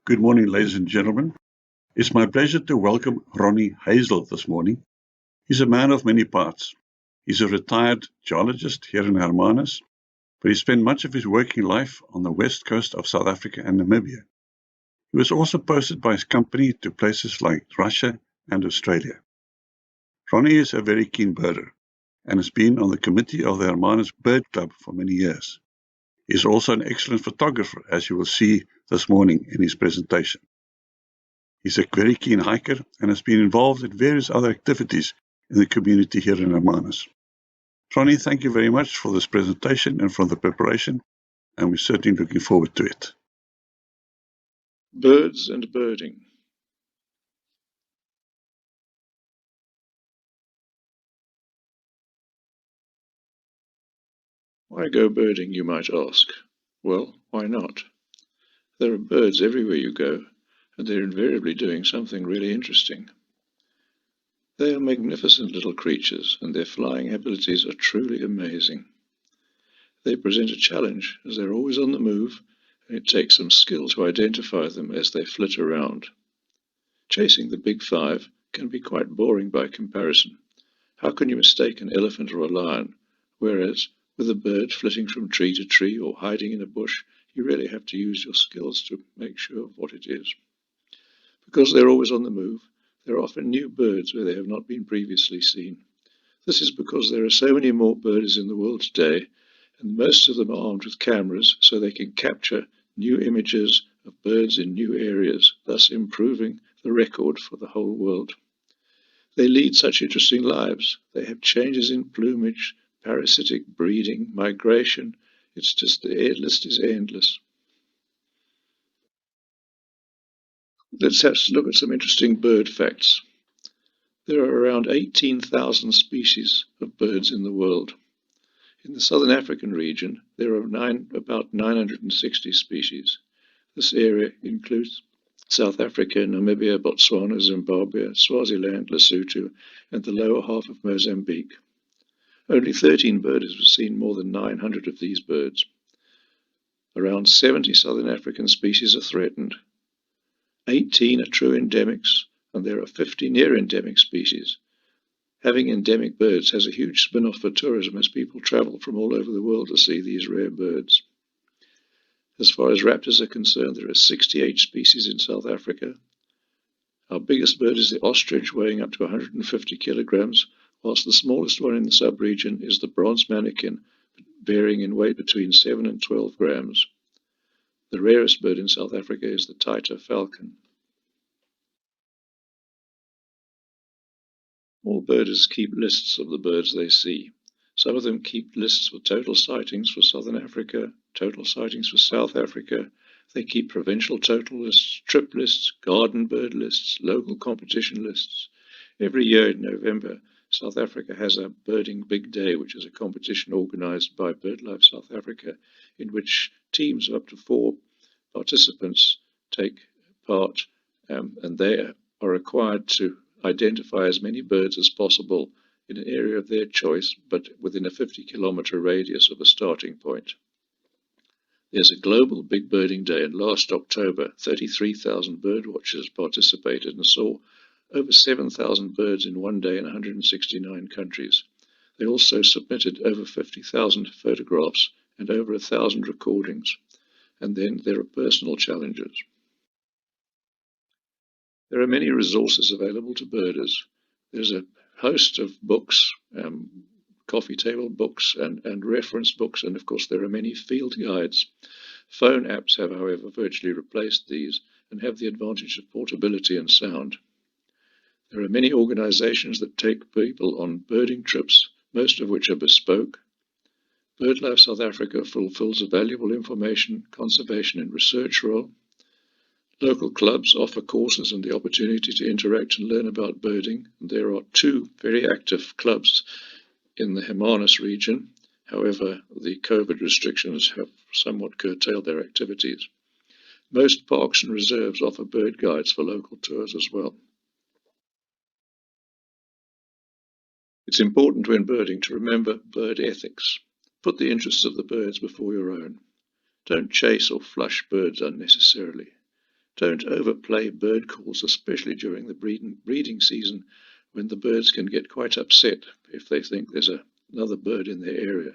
Good morning, ladies and gentlemen. It's my pleasure to welcome Ronnie Hazell this morning. He's a man of many parts. He's a retired geologist here in Hermanus, but he spent much of his working life on the west coast of South Africa and Namibia. He was also posted by his company to places like Russia and Australia. Ronnie is a very keen birder and has been on the committee of the Hermanus Bird Club for many years. He is also an excellent photographer, as you will see this morning in his presentation. He's a very keen hiker and has been involved in various other activities in the community here in Hermanus. Ronnie, thank you very much for this presentation and for the preparation, and we're certainly looking forward to it. Birds and birding. Why go birding, you might ask? Well, why not? There are birds everywhere you go, and they're invariably doing something really interesting. They are magnificent little creatures, and their flying abilities are truly amazing. They present a challenge, as they're always on the move, and it takes some skill to identify them as they flit around. Chasing the big five can be quite boring by comparison. How can you mistake an elephant or a lion, whereas with a bird flitting from tree to tree or hiding in a bush, you really have to use your skills to make sure of what it is. Because they're always on the move, there are often new birds where they have not been previously seen. This is because there are so many more birders in the world today, and most of them are armed with cameras so they can capture new images of birds in new areas, thus improving the record for the whole world. They lead such interesting lives. They have changes in plumage, parasitic breeding, migration. It's just the list is endless. Let's have to look at some interesting bird facts. There are around 18,000 species of birds in the world. In the southern African region, there are about 960 species. This area includes South Africa, Namibia, Botswana, Zimbabwe, Swaziland, Lesotho, and the lower half of Mozambique. Only 13 birders have seen more than 900 of these birds. Around 70 southern African species are threatened. 18 are true endemics, and there are 50 near-endemic species. Having endemic birds has a huge spin-off for tourism as people travel from all over the world to see these rare birds. As far as raptors are concerned, there are 68 species in South Africa. Our biggest bird is the ostrich, weighing up to 150 kilograms, whilst the smallest one in the sub-region is the bronze manakin, varying in weight between 7 and 12 grams. The rarest bird in South Africa is the Taita falcon. All birders keep lists of the birds they see. Some of them keep lists for total sightings for Southern Africa, total sightings for South Africa. They keep provincial total lists, trip lists, garden bird lists, local competition lists. Every year in November, South Africa has a Birding Big Day, which is a competition organized by BirdLife South Africa, in which teams of up to 4 participants take part, and they are required to identify as many birds as possible in an area of their choice, but within a 50-kilometer radius of a starting point. There's a global Big Birding Day, and last October, 33,000 birdwatchers participated and saw over 7,000 birds in one day in 169 countries. They also submitted over 50,000 photographs and over 1,000 recordings. And then there are personal challenges. There are many resources available to birders. There's a host of books, coffee table books and reference books, and of course there are many field guides. Phone apps have, however, virtually replaced these and have the advantage of portability and sound. There are many organizations that take people on birding trips, most of which are bespoke. BirdLife South Africa fulfills a valuable information, conservation and research role. Local clubs offer courses and the opportunity to interact and learn about birding. There are 2 very active clubs in the Hermanus region. However, the COVID restrictions have somewhat curtailed their activities. Most parks and reserves offer bird guides for local tours as well. It's important when birding to remember bird ethics. Put the interests of the birds before your own. Don't chase or flush birds unnecessarily. Don't overplay bird calls, especially during the breeding season, when the birds can get quite upset if they think there's another bird in their area.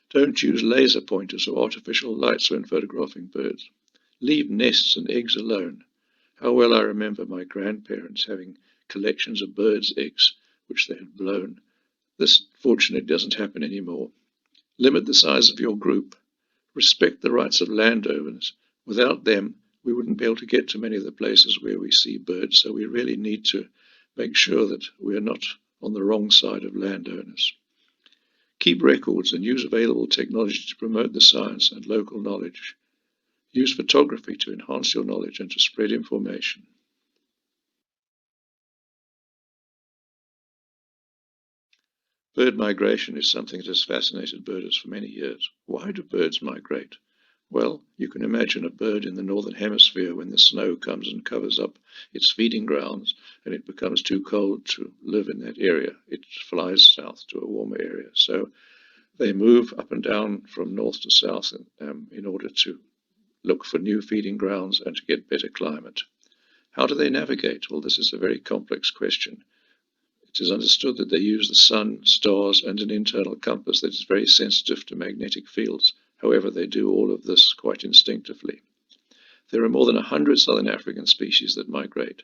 Don't use laser pointers or artificial lights when photographing birds. Leave nests and eggs alone. How well I remember my grandparents having collections of birds' eggs which they had blown. This fortunately doesn't happen anymore. Limit the size of your group. Respect the rights of landowners. Without them, we wouldn't be able to get to many of the places where we see birds, so we really need to make sure that we're not on the wrong side of landowners. Keep records and use available technology to promote the science and local knowledge. Use photography to enhance your knowledge and to spread information. Bird migration is something that has fascinated birders for many years. Why do birds migrate? Well, you can imagine a bird in the northern hemisphere when the snow comes and covers up its feeding grounds and it becomes too cold to live in that area. It flies south to a warmer area. So they move up and down from north to south in order to look for new feeding grounds and to get better climate. How do they navigate? Well, this is a very complex question. It is understood that they use the sun, stars, and an internal compass that is very sensitive to magnetic fields. However, they do all of this quite instinctively. There are more than 100 southern African species that migrate.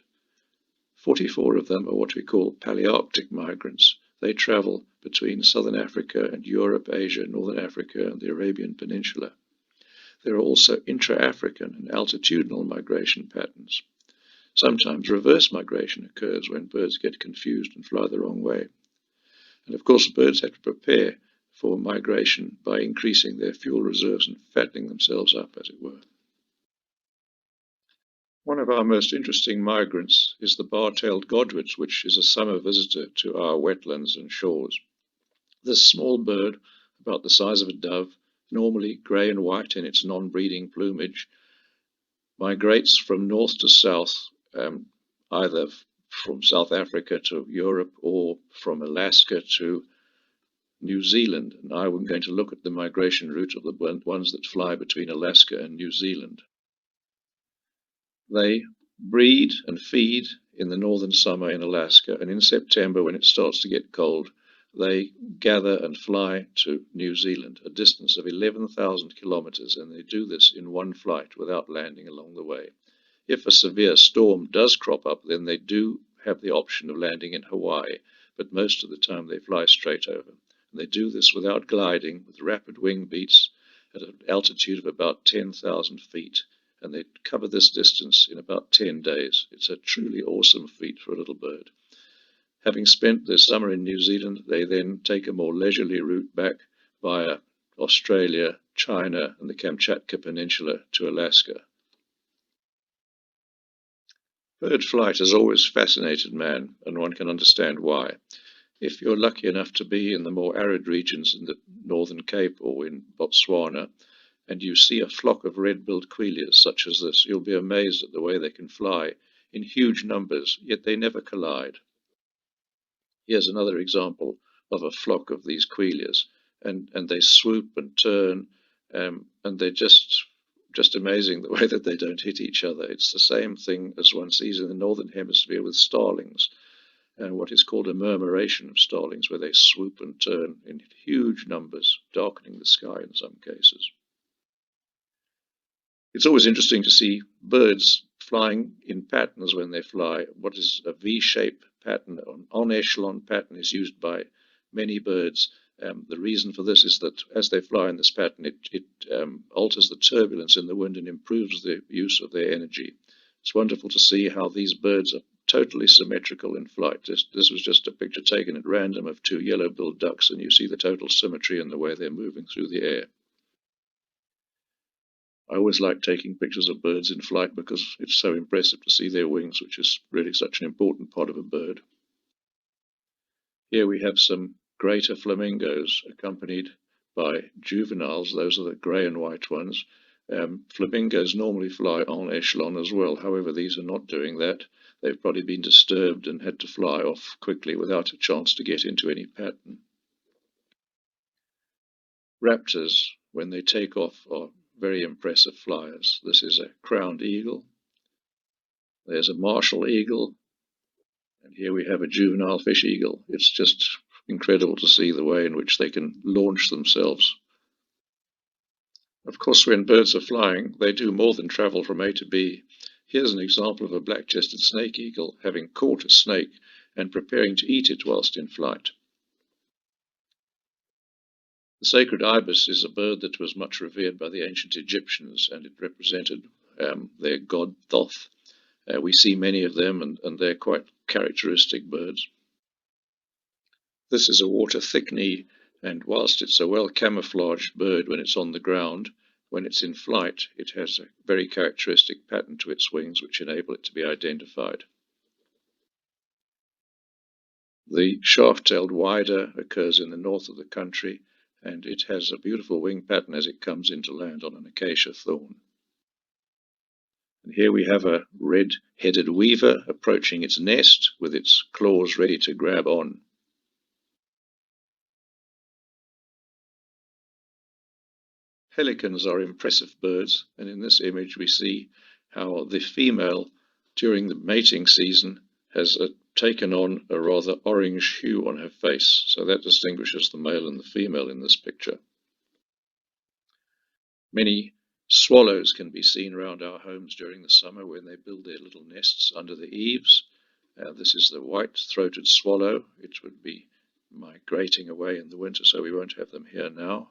44 of them are what we call Palearctic migrants. They travel between southern Africa and Europe, Asia, northern Africa, and the Arabian Peninsula. There are also intra-African and altitudinal migration patterns. Sometimes reverse migration occurs when birds get confused and fly the wrong way. And of course, birds have to prepare for migration by increasing their fuel reserves and fattening themselves up, as it were. One of our most interesting migrants is the bar-tailed godwit, which is a summer visitor to our wetlands and shores. This small bird, about the size of a dove, normally grey and white in its non-breeding plumage, migrates from north to south, either from South Africa to Europe or from Alaska to New Zealand. And I'm going to look at the migration route of the ones that fly between Alaska and New Zealand. They breed and feed in the northern summer in Alaska, and in September, when it starts to get cold, they gather and fly to New Zealand, a distance of 11,000 kilometers, and they do this in one flight without landing along the way. If a severe storm does crop up, then they do have the option of landing in Hawaii, but most of the time they fly straight over. And they do this without gliding, with rapid wing beats at an altitude of about 10,000 feet, and they cover this distance in about 10 days. It's a truly awesome feat for a little bird. Having spent their summer in New Zealand, they then take a more leisurely route back via Australia, China, and the Kamchatka Peninsula to Alaska. Bird flight has always fascinated man, and one can understand why. If you're lucky enough to be in the more arid regions in the Northern Cape or in Botswana, and you see a flock of red-billed quailias such as this, you'll be amazed at the way they can fly in huge numbers, yet they never collide. Here's another example of a flock of these quailias, and they swoop and turn, and they're just amazing the way that they don't hit each other. It's the same thing as one sees in the Northern Hemisphere with starlings, and what is called a murmuration of starlings, where they swoop and turn in huge numbers, darkening the sky in some cases. It's always interesting to see birds flying in patterns when they fly. What is a V-shape pattern, an en-echelon pattern, is used by many birds. The reason for this is that as they fly in this pattern, it alters the turbulence in the wind and improves the use of their energy. It's wonderful to see how these birds are totally symmetrical in flight. This was just a picture taken at random of two yellow-billed ducks, and you see the total symmetry in the way they're moving through the air. I always like taking pictures of birds in flight because it's so impressive to see their wings, which is really such an important part of a bird. Here we have some greater flamingos accompanied by juveniles. Those are the grey and white ones. Flamingos normally fly en echelon as well. However, these are not doing that. They've probably been disturbed and had to fly off quickly without a chance to get into any pattern. Raptors, when they take off, are very impressive flyers. This is a crowned eagle. There's a martial eagle, and here we have a juvenile fish eagle. It's just incredible to see the way in which they can launch themselves. Of course, when birds are flying, they do more than travel from A to B. Here's an example of a black-chested snake eagle having caught a snake and preparing to eat it whilst in flight. The sacred ibis is a bird that was much revered by the ancient Egyptians, and it represented their god Thoth. We see many of them, and they're quite characteristic birds. This is a water thickney, and whilst it's a well camouflaged bird when it's on the ground, when it's in flight, it has a very characteristic pattern to its wings which enable it to be identified. The shaft-tailed wider occurs in the north of the country, and it has a beautiful wing pattern as it comes into land on an acacia thorn. And here we have a red-headed weaver approaching its nest with its claws ready to grab on. Pelicans are impressive birds, and in this image we see how the female during the mating season has taken on a rather orange hue on her face, so that distinguishes the male and the female in this picture. Many swallows can be seen around our homes during the summer when they build their little nests under the eaves. This is the white-throated swallow. It would be migrating away in the winter, so we won't have them here now.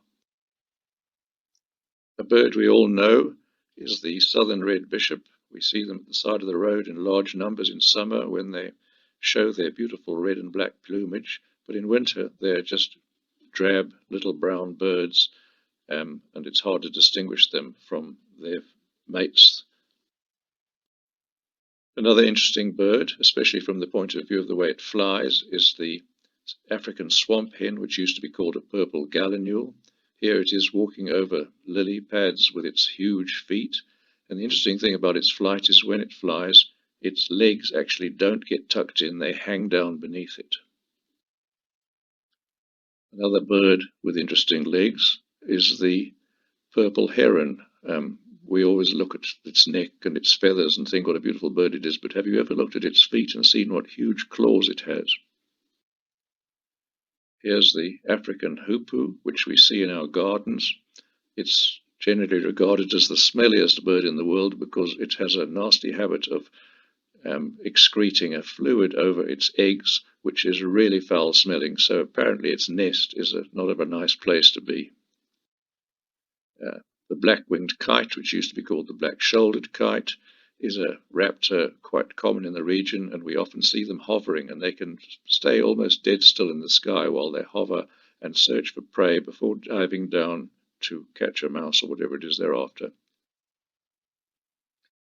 A bird we all know is the southern red bishop. We see them at the side of the road in large numbers in summer when they show their beautiful red and black plumage, but in winter they're just drab little brown birds, and it's hard to distinguish them from their mates. Another interesting bird, especially from the point of view of the way it flies, is the African swamp hen, which used to be called a purple gallinule. Here it is walking over lily pads with its huge feet, and the interesting thing about its flight is when it flies, its legs actually don't get tucked in, they hang down beneath it. Another bird with interesting legs is the purple heron. We always look at its neck and its feathers and think what a beautiful bird it is, but have you ever looked at its feet and seen what huge claws it has? Here's the African hoopoe, which we see in our gardens. It's generally regarded as the smelliest bird in the world because it has a nasty habit of excreting a fluid over its eggs, which is really foul smelling. So apparently its nest is not of a nice place to be. The black-winged kite, which used to be called the black-shouldered kite, is a raptor quite common in the region, and we often see them hovering, and they can stay almost dead still in the sky while they hover and search for prey before diving down to catch a mouse or whatever it is they're after.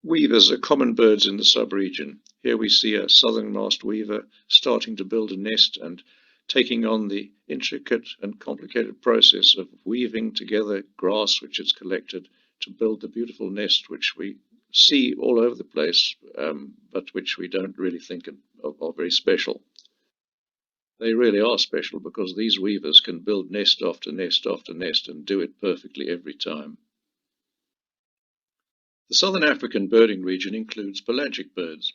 Weavers are common birds in the sub-region. Here we see a southern-masked weaver starting to build a nest and taking on the intricate and complicated process of weaving together grass which it's collected to build the beautiful nest which we see all over the place, but which we don't really think are very special. They really are special because these weavers can build nest after nest after nest and do it perfectly every time. The southern African birding region includes pelagic birds.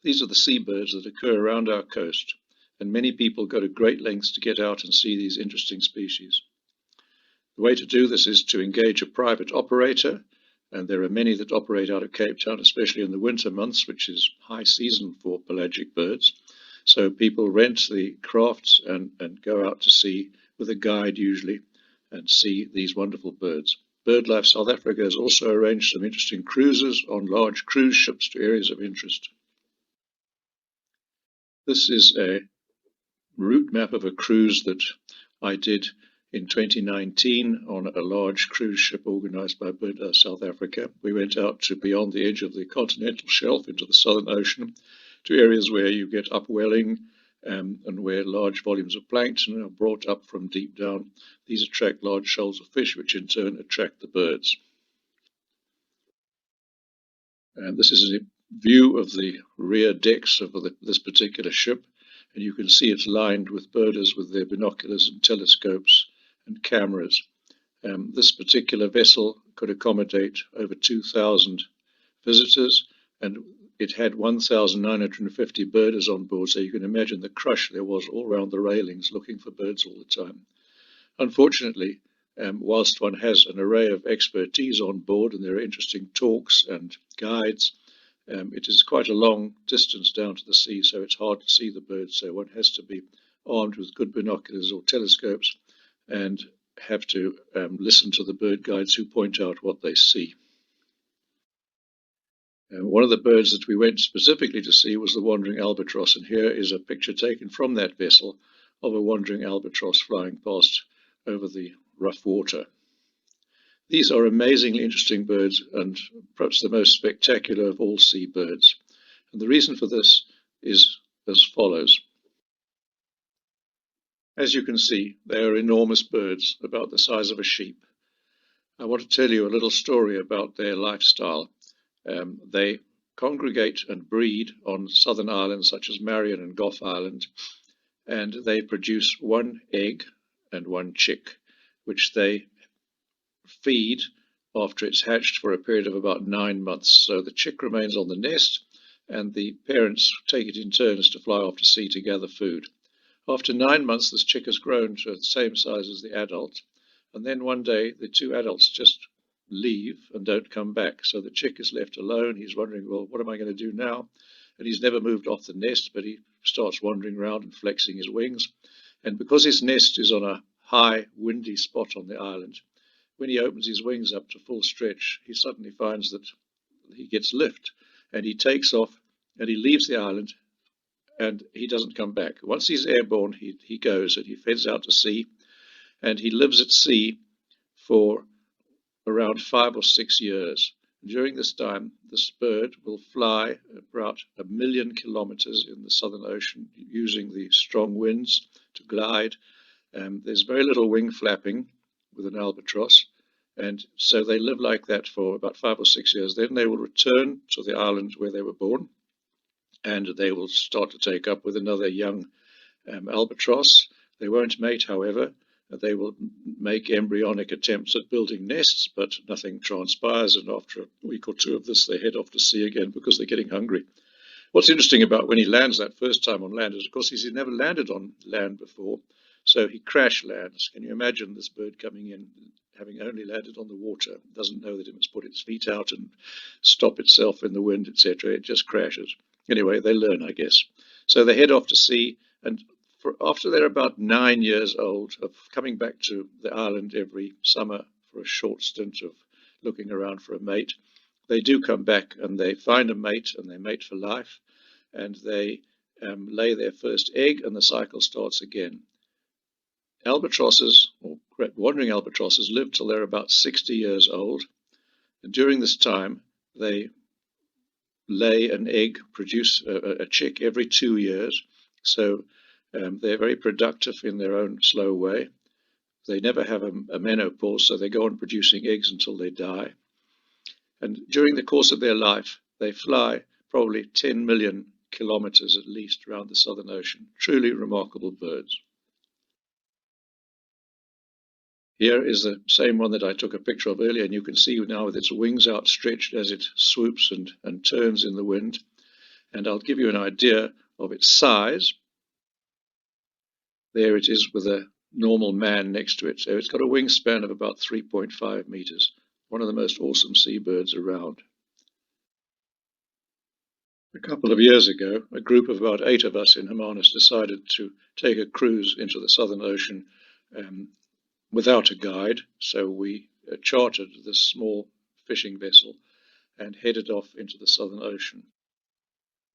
These are the seabirds that occur around our coast, and many people go to great lengths to get out and see these interesting species. The way to do this is to engage a private operator, and there are many that operate out of Cape Town, especially in the winter months, which is high season for pelagic birds. So people rent the crafts and go out to sea with a guide usually and see these wonderful birds. BirdLife South Africa has also arranged some interesting cruises on large cruise ships to areas of interest. This is a route map of a cruise that I did in 2019 on a large cruise ship organized by BirdLife South Africa. We went out to beyond the edge of the continental shelf into the Southern Ocean to areas where you get upwelling and where large volumes of plankton are brought up from deep down. These attract large shoals of fish, which in turn attract the birds. And this is a view of the rear decks of this particular ship, and you can see it's lined with birders with their binoculars and telescopes and cameras. This particular vessel could accommodate over 2,000 visitors, and it had 1,950 birders on board, so you can imagine the crush there was all around the railings looking for birds all the time. Unfortunately, whilst one has an array of expertise on board and there are interesting talks and guides, it is quite a long distance down to the sea, so it's hard to see the birds. So one has to be armed with good binoculars or telescopes and have to listen to the bird guides who point out what they see. One of the birds that we went specifically to see was the wandering albatross, and here is a picture taken from that vessel of a wandering albatross flying past over the rough water. These are amazingly interesting birds and perhaps the most spectacular of all sea birds. And the reason for this is as follows. As you can see, they are enormous birds, about the size of a sheep. I want to tell you a little story about their lifestyle. They congregate and breed on southern islands such as Marion and Gough Island, and they produce one egg and one chick, which they feed after it's hatched for a period of about 9 months. So the chick remains on the nest, and the parents take it in turns to fly off to sea to gather food. After 9 months, this chick has grown to the same size as the adult, and then one day the two adults just leave and don't come back. So the chick is left alone. He's wondering, well, what am I going to do now? And he's never moved off the nest, but he starts wandering around and flexing his wings. And because his nest is on a high, windy spot on the island, when he opens his wings up to full stretch, he suddenly finds that he gets lift, and he takes off and he leaves the island, and he doesn't come back. Once he's airborne, he goes and he heads out to sea, and he lives at sea for around 5 or 6 years. During this time, this bird will fly about 1 million kilometers in the Southern Ocean using the strong winds to glide. There's very little wing flapping with an albatross, and so they live like that for about 5 or 6 years. Then they will return to the island where they were born, and they will start to take up with another young albatross. They won't mate, however. They will make embryonic attempts at building nests, but nothing transpires, and after a week or two of this, they head off to sea again because they're getting hungry. What's interesting about when he lands that first time on land is, of course, he's never landed on land before, so he crash lands. Can you imagine this bird coming in, having only landed on the water, doesn't know that it must put its feet out and stop itself in the wind, etc. It just crashes. Anyway, they learn, I guess. So they head off to sea, and after they're about 9 years old, of coming back to the island every summer for a short stint of looking around for a mate, they do come back and they find a mate, and they mate for life, and they lay their first egg, and the cycle starts again. Albatrosses, or wandering albatrosses, live till they're about 60 years old, and during this time they lay an egg, produce a chick every 2 years. So they're very productive in their own slow way. They never have a menopause, so they go on producing eggs until they die. And during the course of their life, they fly probably 10 million kilometers at least around the Southern Ocean. Truly remarkable birds. Here is the same one that I took a picture of earlier, and you can see now with its wings outstretched as it swoops and turns in the wind. And I'll give you an idea of its size. There it is with a normal man next to it. So it's got a wingspan of about 3.5 meters. One of the most awesome seabirds around. A couple of years ago, a group of about 8 of us in Hermanus decided to take a cruise into the Southern Ocean without a guide. So we chartered this small fishing vessel and headed off into the Southern Ocean.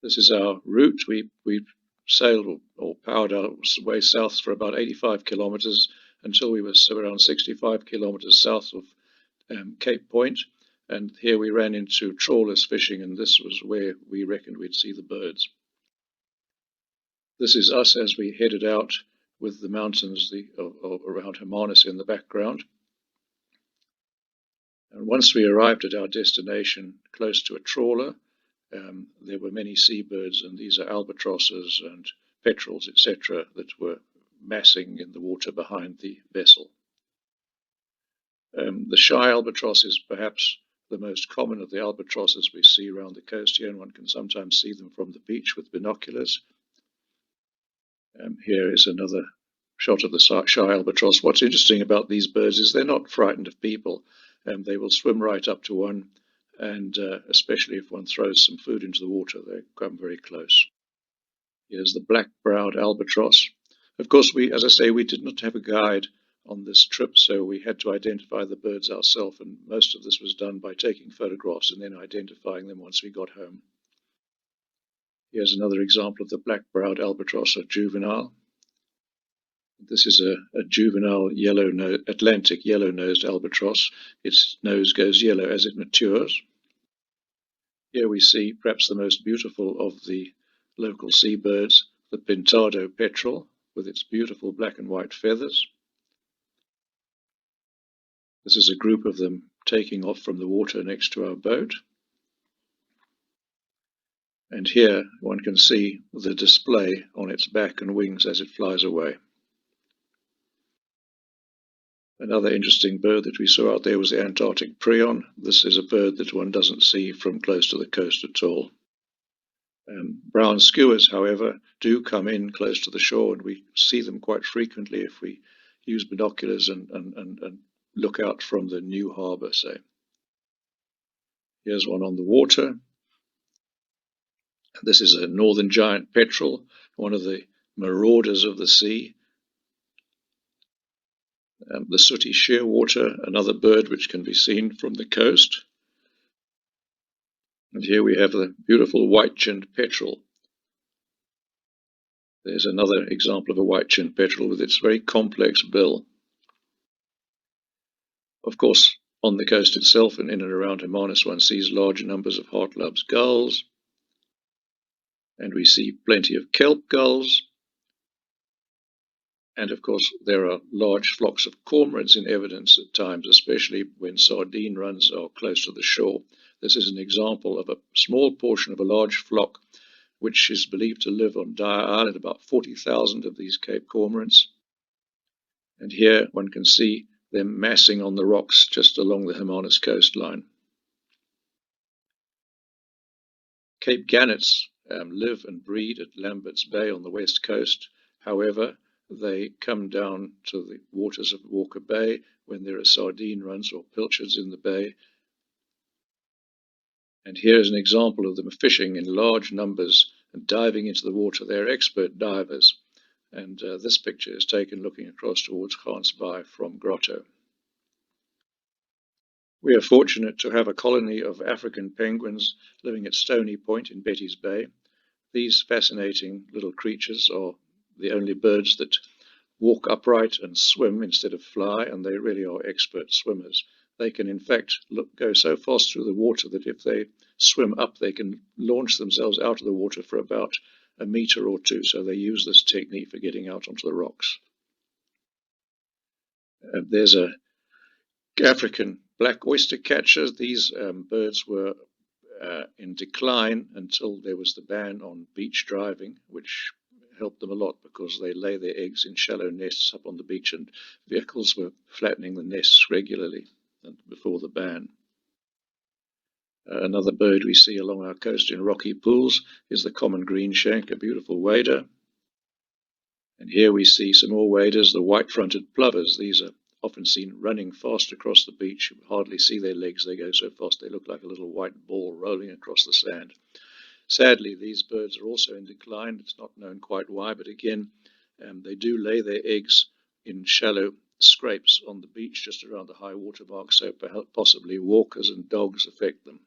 This is our route. We sailed or powered our way south for about 85 kilometers until we were around 65 kilometers south of Cape Point, and here we ran into trawlers fishing, and this was where we reckoned we'd see the birds. This is us as we headed out with the mountains around Hermanus in the background. And once we arrived at our destination close to a trawler, there were many seabirds, and these are albatrosses and petrels, etc., that were massing in the water behind the vessel. The shy albatross is perhaps the most common of the albatrosses we see around the coast here, and one can sometimes see them from the beach with binoculars. Here is another shot of the shy albatross. What's interesting about these birds is they're not frightened of people. They will swim right up to one, and especially if one throws some food into the water, they come very close. Here's the black-browed albatross. Of course, as I say, we did not have a guide on this trip, so we had to identify the birds ourselves, and most of this was done by taking photographs and then identifying them once we got home. Here's another example of the black-browed albatross, a juvenile. This is a juvenile Atlantic yellow-nosed albatross. Its nose goes yellow as it matures. Here we see perhaps the most beautiful of the local seabirds, the pintado petrel, with its beautiful black and white feathers. This is a group of them taking off from the water next to our boat. And here one can see the display on its back and wings as it flies away. Another interesting bird that we saw out there was the Antarctic prion. This is a bird that one doesn't see from close to the coast at all. Brown skuas, however, do come in close to the shore, and we see them quite frequently if we use binoculars and look out from the new harbour, say. Here's one on the water. This is a northern giant petrel, one of the marauders of the sea. The sooty shearwater, another bird which can be seen from the coast. And here we have the beautiful white-chinned petrel. There's another example of a white-chinned petrel with its very complex bill. Of course, on the coast itself and in and around Hermanus, one sees large numbers of heartlub's gulls. And we see plenty of kelp gulls. And of course, there are large flocks of cormorants in evidence at times, especially when sardine runs are close to the shore. This is an example of a small portion of a large flock which is believed to live on Dyer Island, about 40,000 of these Cape cormorants. And here one can see them massing on the rocks just along the Hermanus coastline. Cape gannets live and breed at Lambert's Bay on the west coast. However, they come down to the waters of Walker Bay when there are sardine runs or pilchards in the bay. And here is an example of them fishing in large numbers and diving into the water. They're expert divers. And this picture is taken looking across towards Gansbaai from Grotto. We are fortunate to have a colony of African penguins living at Stony Point in Betty's Bay. These fascinating little creatures are the only birds that walk upright and swim instead of fly, and they really are expert swimmers. They can in fact go so fast through the water that if they swim up, they can launch themselves out of the water for about a meter or two. So they use this technique for getting out onto the rocks. There's a African black oyster catcher. These birds were in decline until there was the ban on beach driving, which helped them a lot because they lay their eggs in shallow nests up on the beach, and vehicles were flattening the nests regularly before the ban. Another bird we see along our coast in rocky pools is the common greenshank, a beautiful wader. And here we see some more waders, the white-fronted plovers. These are often seen running fast across the beach. You hardly see their legs, they go so fast they look like a little white ball rolling across the sand. Sadly, these birds are also in decline. It's not known quite why, but again, they do lay their eggs in shallow scrapes on the beach just around the high water mark, so possibly walkers and dogs affect them.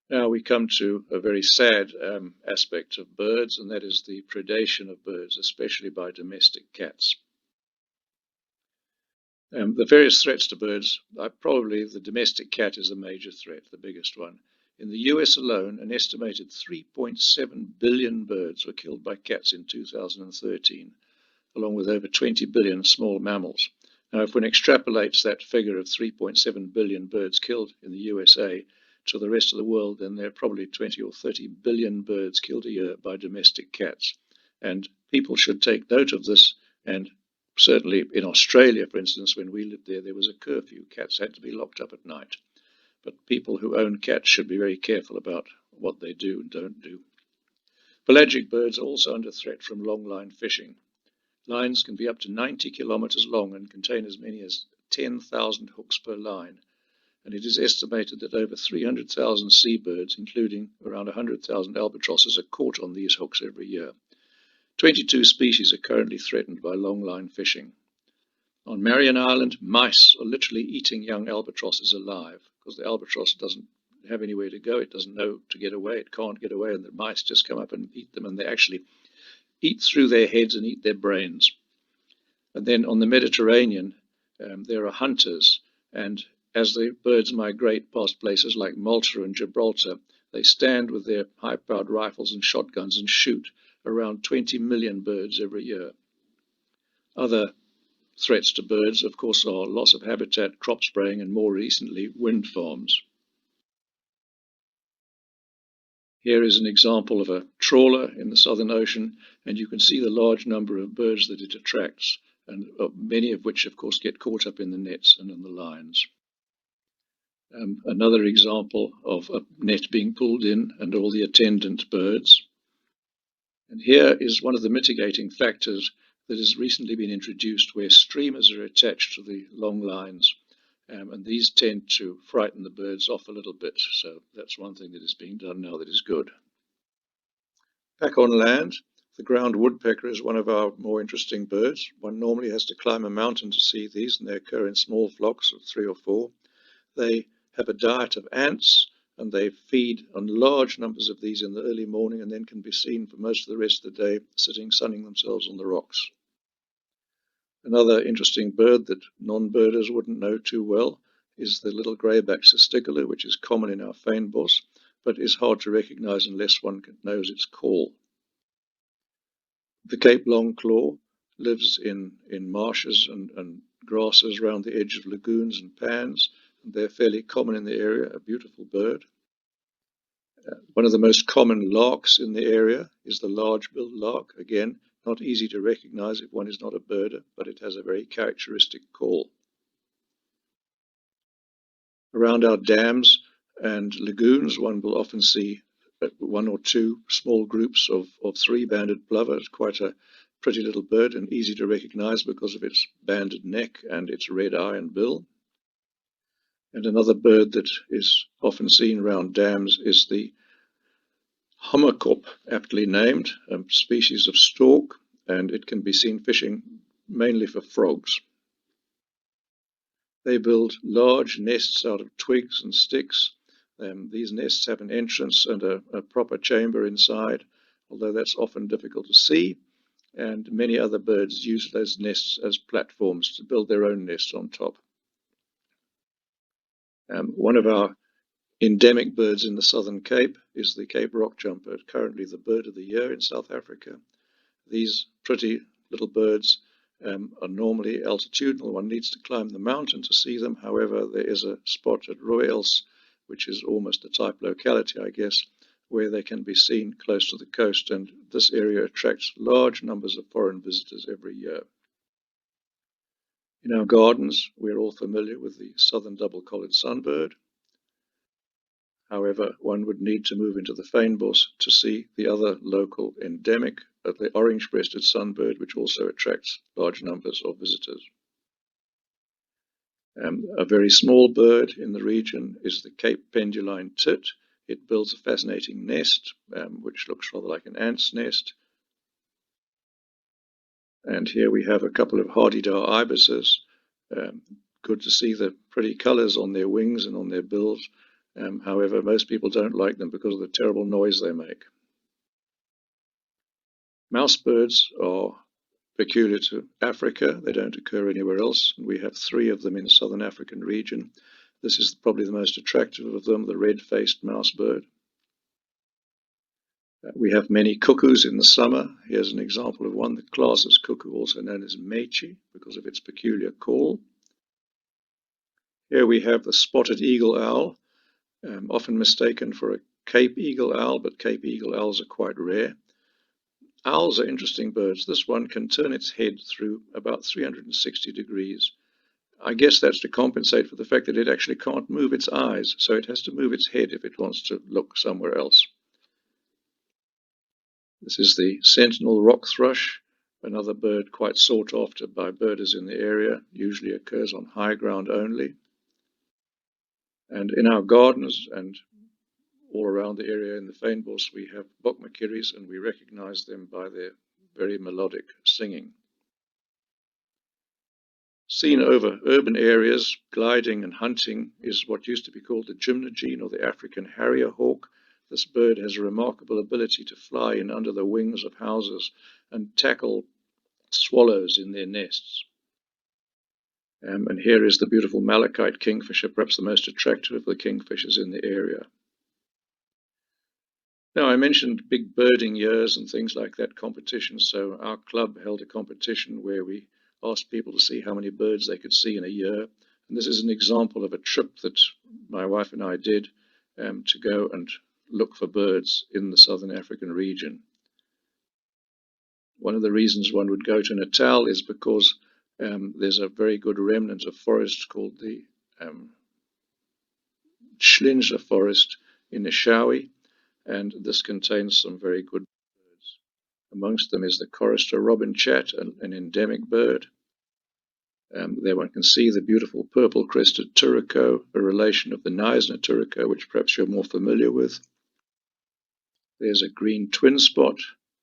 Now we come to a very sad aspect of birds, and that is the predation of birds, especially by domestic cats. The various threats to birds, probably the domestic cat is the major threat, the biggest one. In the US alone, an estimated 3.7 billion birds were killed by cats in 2013, along with over 20 billion small mammals. Now, if one extrapolates that figure of 3.7 billion birds killed in the USA to the rest of the world, then there are probably 20 or 30 billion birds killed a year by domestic cats. And people should take note of this. And certainly in Australia, for instance, when we lived there, there was a curfew. Cats had to be locked up at night. but people who own cats should be very careful about what they do and don't do. Pelagic birds are also under threat from long-line fishing. Lines can be up to 90 kilometers long and contain as many as 10,000 hooks per line, and it is estimated that over 300,000 seabirds, including around 100,000 albatrosses, are caught on these hooks every year. 22 species are currently threatened by long-line fishing. On Marion Island, mice are literally eating young albatrosses alive because the albatross doesn't have anywhere to go. It doesn't know to get away. It can't get away, and the mice just come up and eat them, and they actually eat through their heads and eat their brains. And then on the Mediterranean, there are hunters, and as the birds migrate past places like Malta and Gibraltar, they stand with their high-powered rifles and shotguns and shoot around 20 million birds every year. Other threats to birds, of course, are loss of habitat, crop spraying, and more recently, wind farms. Here is an example of a trawler in the Southern Ocean, and you can see the large number of birds that it attracts, and many of which, of course, get caught up in the nets and in the lines. Another example of a net being pulled in and all the attendant birds. And here is one of the mitigating factors that has recently been introduced, where streamers are attached to the long lines, and these tend to frighten the birds off a little bit. So that's one thing that is being done now that is good. Back on land, the ground woodpecker is one of our more interesting birds. One normally has to climb a mountain to see these, and they occur in small flocks of 3 or 4. They have a diet of ants, and they feed on large numbers of these in the early morning, and then can be seen for most of the rest of the day sitting, sunning themselves on the rocks. Another interesting bird that non-birders wouldn't know too well is the little greyback cisticola, which is common in our fynbos, but is hard to recognize unless one knows its call. The Cape longclaw lives in marshes and grasses around the edge of lagoons and pans. They're fairly common in the area, a beautiful bird. One of the most common larks in the area is the large-billed lark. Again, not easy to recognize if one is not a birder, but it has a very characteristic call. Around our dams and lagoons, one will often see 1 or 2 small groups of 3-banded plover. It's quite a pretty little bird and easy to recognize because of its banded neck and its red eye and bill. And another bird that is often seen around dams is the hummerkop, aptly named, a species of stork, and it can be seen fishing mainly for frogs. They build large nests out of twigs and sticks. These nests have an entrance and a proper chamber inside, although that's often difficult to see, and many other birds use those nests as platforms to build their own nests on top. One of our endemic birds in the Southern Cape is the Cape rock jumper, currently the bird of the year in South Africa. These pretty little birds are normally altitudinal. One needs to climb the mountain to see them. However, there is a spot at Royals, which is almost a type locality, I guess, where they can be seen close to the coast, and this area attracts large numbers of foreign visitors every year. In our gardens, we're all familiar with the southern double-collared sunbird. However, one would need to move into the fynbos to see the other local endemic, the orange-breasted sunbird, which also attracts large numbers of visitors. A very small bird in the region is the Cape penduline tit. It builds a fascinating nest, which looks rather like an ant's nest. And here we have a couple of hardy-dar ibises. Good to see the pretty colors on their wings and on their bills. However, most people don't like them because of the terrible noise they make. Mouse birds are peculiar to Africa. They don't occur anywhere else. We have 3 of them in the southern African region. This is probably the most attractive of them, the red-faced mouse bird. We have many cuckoos in the summer. Here's an example of one, the Claas's cuckoo, also known as mechi, because of its peculiar call. Here we have the spotted eagle owl, often mistaken for a Cape eagle owl, but Cape eagle owls are quite rare. Owls are interesting birds. This one can turn its head through about 360 degrees, I guess that's to compensate for the fact that it actually can't move its eyes, so it has to move its head if it wants to look somewhere else. This is the sentinel rock thrush, another bird quite sought after by birders in the area, usually occurs on high ground only. And in our gardens and all around the area in the fynbos, we have bokmakiris, and we recognize them by their very melodic singing. Seen over urban areas, gliding and hunting is what used to be called the gymnogene, or the African harrier hawk. This bird has a remarkable ability to fly in under the wings of houses and tackle swallows in their nests. And here is the beautiful malachite kingfisher, perhaps the most attractive of the kingfishers in the area. Now, I mentioned big birding years and things like that, competitions. So our club held a competition where we asked people to see how many birds they could see in a year. And this is an example of a trip that my wife and I did to go and look for birds in the southern African region. One of the reasons one would go to Natal is because there's a very good remnant of forest called the Schlinger forest in Nishawi, and this contains some very good birds. Amongst them is the chorister robin chat, an endemic bird. There one can see the beautiful purple-crested turrico, a relation of the Neisner turrico, which perhaps you're more familiar with. There's a green twin spot,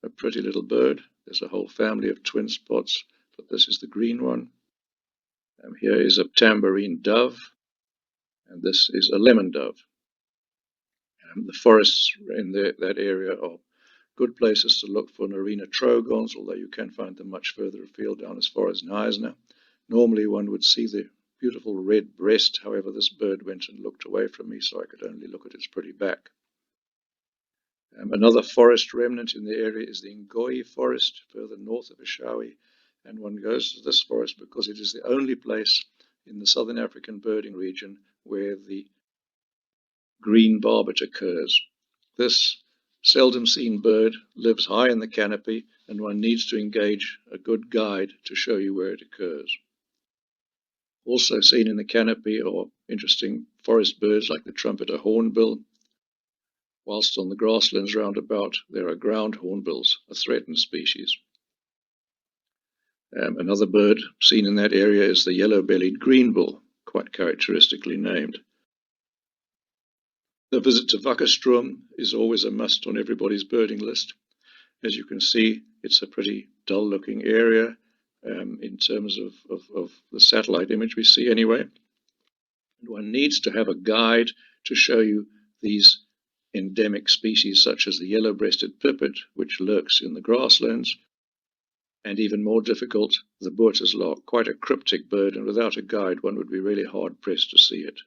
a pretty little bird. There's a whole family of twin spots, but this is the green one. Here is a tambourine dove, and this is a lemon dove. The forests in that area are good places to look for Narina trogons, although you can find them much further afield down as far as Neisner. Normally one would see the beautiful red breast, however this bird went and looked away from me, so I could only look at its pretty back. Another forest remnant in the area is the Ngoyi forest, further north of Eshowe, and one goes to this forest because it is the only place in the southern African birding region where the green barbet occurs. This seldom seen bird lives high in the canopy, and one needs to engage a good guide to show you where it occurs. Also seen in the canopy are interesting forest birds like the trumpeter hornbill, whilst on the grasslands round about there are ground hornbills, a threatened species. Another bird seen in that area is the yellow-bellied greenbill, quite characteristically named. The visit to Wakkerstroom is always a must on everybody's birding list. As you can see, it's a pretty dull-looking area in terms of the satellite image we see anyway. And one needs to have a guide to show you these endemic species such as the yellow-breasted pipit, which lurks in the grasslands, and even more difficult, the Boerter's lark, quite a cryptic bird, and without a guide one would be really hard-pressed to see it.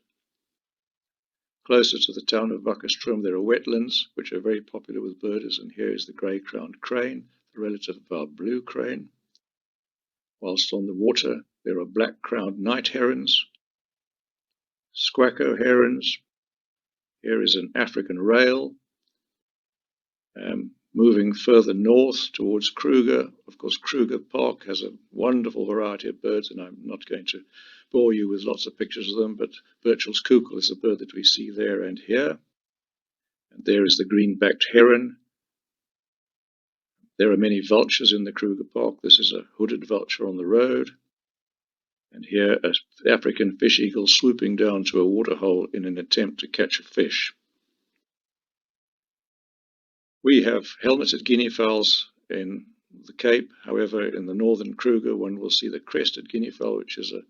Closer to the town of Wakkerstroom there are wetlands, which are very popular with birders, and here is the grey-crowned crane, the relative of our blue crane. Whilst on the water there are black-crowned night herons, squacco herons. Here is an African rail. Moving further north towards Kruger, of course Kruger Park has a wonderful variety of birds, and I'm not going to bore you with lots of pictures of them, but Burchell's kukkel is a bird that we see there and here. And there is the green-backed heron. There are many vultures in the Kruger Park. This is a hooded vulture on the road. And here an African fish eagle swooping down to a waterhole in an attempt to catch a fish. We have helmeted guinea fowls in the Cape. However, in the northern Kruger, one will see the crested guinea fowl, which is a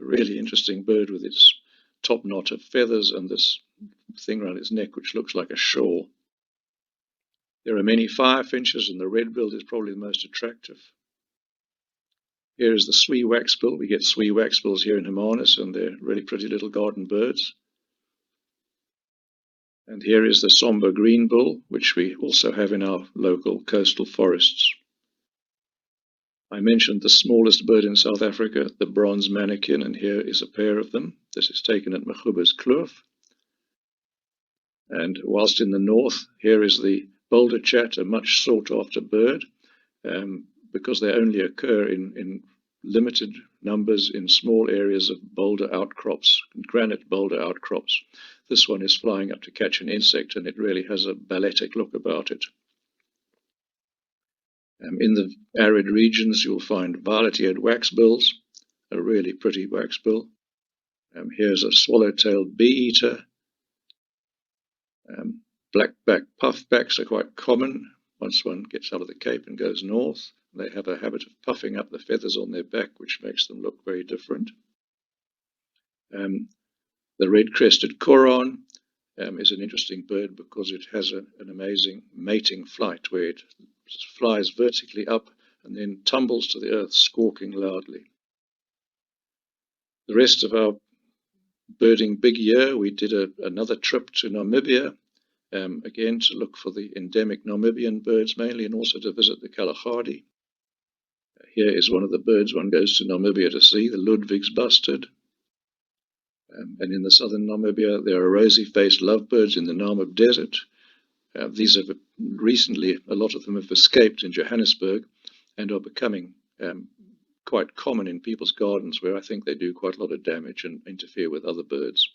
really interesting bird with its top knot of feathers and this thing around its neck, which looks like a shawl. There are many firefinches, and the red-billed is probably the most attractive. Here is the swee waxbill. We get swee waxbills here in Hermanus, and they're really pretty little garden birds. And here is the somber greenbill, which we also have in our local coastal forests. I mentioned the smallest bird in South Africa, the bronze manakin, and here is a pair of them. This is taken at Machuba's Kloof. And whilst in the north, here is the boulder chat, a much sought after bird, because they only occur in limited numbers in small areas of boulder outcrops, granite boulder outcrops. This one is flying up to catch an insect, and it really has a balletic look about it. In the arid regions, you'll find violet-eared waxbills, a really pretty waxbill. Here's a swallow-tailed bee-eater. Black-backed puffbacks are quite common once one gets out of the Cape and goes north. They have a habit of puffing up the feathers on their back, which makes them look very different. The red-crested coron is an interesting bird because it has an amazing mating flight where it flies vertically up and then tumbles to the earth, squawking loudly. The rest of our birding big year, we did another trip to Namibia, again to look for the endemic Namibian birds mainly, and also to visit the Kalahari. Here is one of the birds one goes to Namibia to see, the Ludwig's bustard. And in the southern Namibia, there are rosy-faced lovebirds in the Namib Desert. These have recently, a lot of them have escaped in Johannesburg and are becoming quite common in people's gardens, where I think they do quite a lot of damage and interfere with other birds.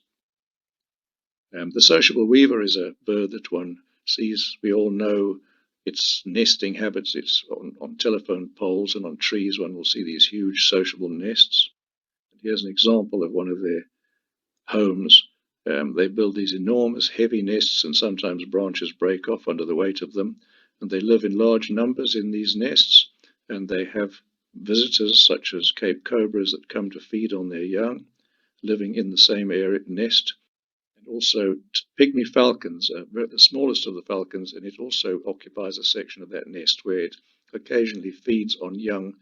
The sociable weaver is a bird that one sees. We all know its nesting habits. It's on telephone poles and on trees. One will see these huge sociable nests. And here's an example of one of their homes. They build these enormous heavy nests, and sometimes branches break off under the weight of them. And they live in large numbers in these nests, and they have visitors such as Cape cobras that come to feed on their young, living in the same area nest. And also pygmy falcons, the smallest of the falcons, and it also occupies a section of that nest where it occasionally feeds on young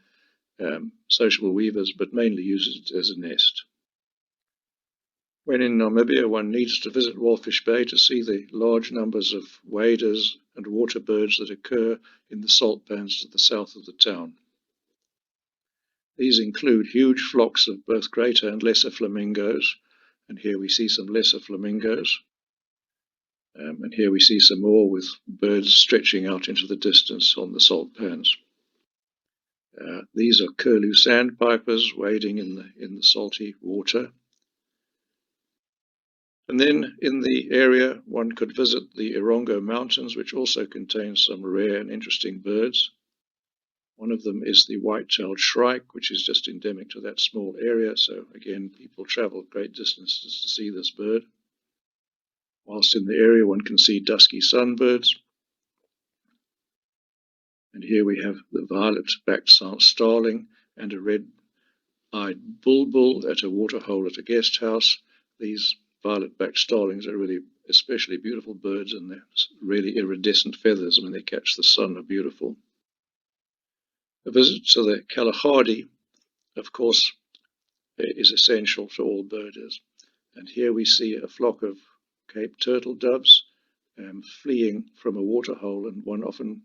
sociable weavers, but mainly uses it as a nest. When in Namibia, one needs to visit Walfish Bay to see the large numbers of waders and water birds that occur in the salt pans to the south of the town. These include huge flocks of both greater and lesser flamingos, and here we see some lesser flamingos. And here we see some more with birds stretching out into the distance on the salt pans. These are curlew sandpipers wading in the salty water. And then in the area, one could visit the Erongo Mountains, which also contains some rare and interesting birds. One of them is the white-tailed shrike, which is just endemic to that small area. So again, people travel great distances to see this bird. Whilst in the area, one can see dusky sunbirds. And here we have the violet-backed starling and a red-eyed bulbul at a waterhole at a guest house. These violet-backed starlings are really especially beautiful birds, and they're really iridescent feathers when they catch the sun are beautiful. A visit to the Kalahari, of course, is essential to all birders. And here we see a flock of Cape turtle doves fleeing from a waterhole, and one often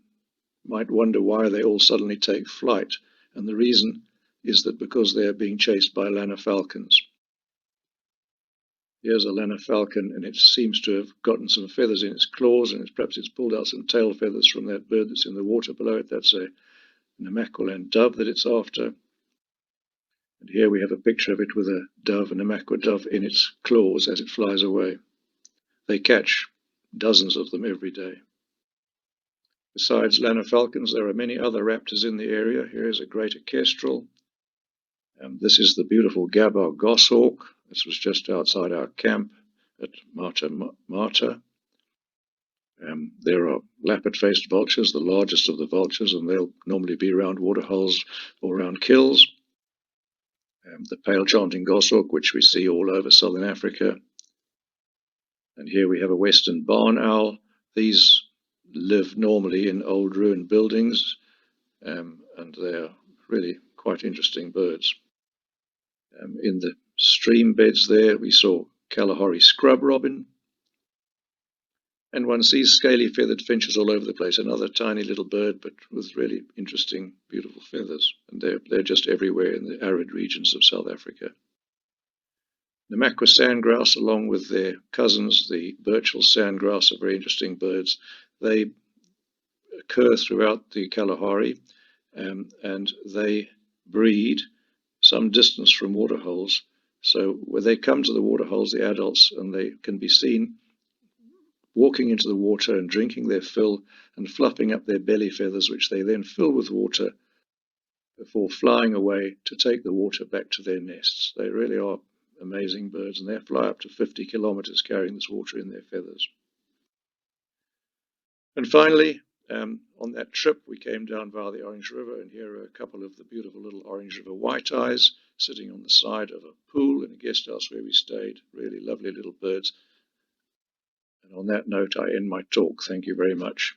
might wonder why they all suddenly take flight. And the reason is that because they are being chased by lanner falcons. Here's a lanner falcon, and it seems to have gotten some feathers in its claws, and perhaps it's pulled out some tail feathers from that bird that's in the water below it. That's a Namaqualand dove that it's after. And here we have a picture of it with a dove, a Namaqua dove, in its claws as it flies away. They catch dozens of them every day. Besides lanner falcons, there are many other raptors in the area. Here is a greater kestrel. This is the beautiful Gabar goshawk. This was just outside our camp at Mata. There are lappet-faced vultures, the largest of the vultures, and they'll normally be around waterholes or around kills. The pale chanting goshawk, which we see all over southern Africa. And here we have a western barn owl. These live normally in old ruined buildings, and they are really quite interesting birds. In the stream beds there, we saw Kalahari scrub robin. And one sees scaly feathered finches all over the place, another tiny little bird, but with really interesting, beautiful feathers. And they're just everywhere in the arid regions of South Africa. Namaqua sandgrouse, along with their cousins, the Birchall sandgrouse, are very interesting birds. They occur throughout the Kalahari, and they breed some distance from waterholes. So when they come to the waterholes, the adults, and they can be seen walking into the water and drinking their fill and fluffing up their belly feathers, which they then fill with water before flying away to take the water back to their nests. They really are amazing birds, and they fly up to 50 kilometers carrying this water in their feathers. And finally, on that trip, we came down via the Orange River, and here are a couple of the beautiful little Orange River white-eyes sitting on the side of a pool in a guest house where we stayed. Really lovely little birds. And on that note, I end my talk. Thank you very much.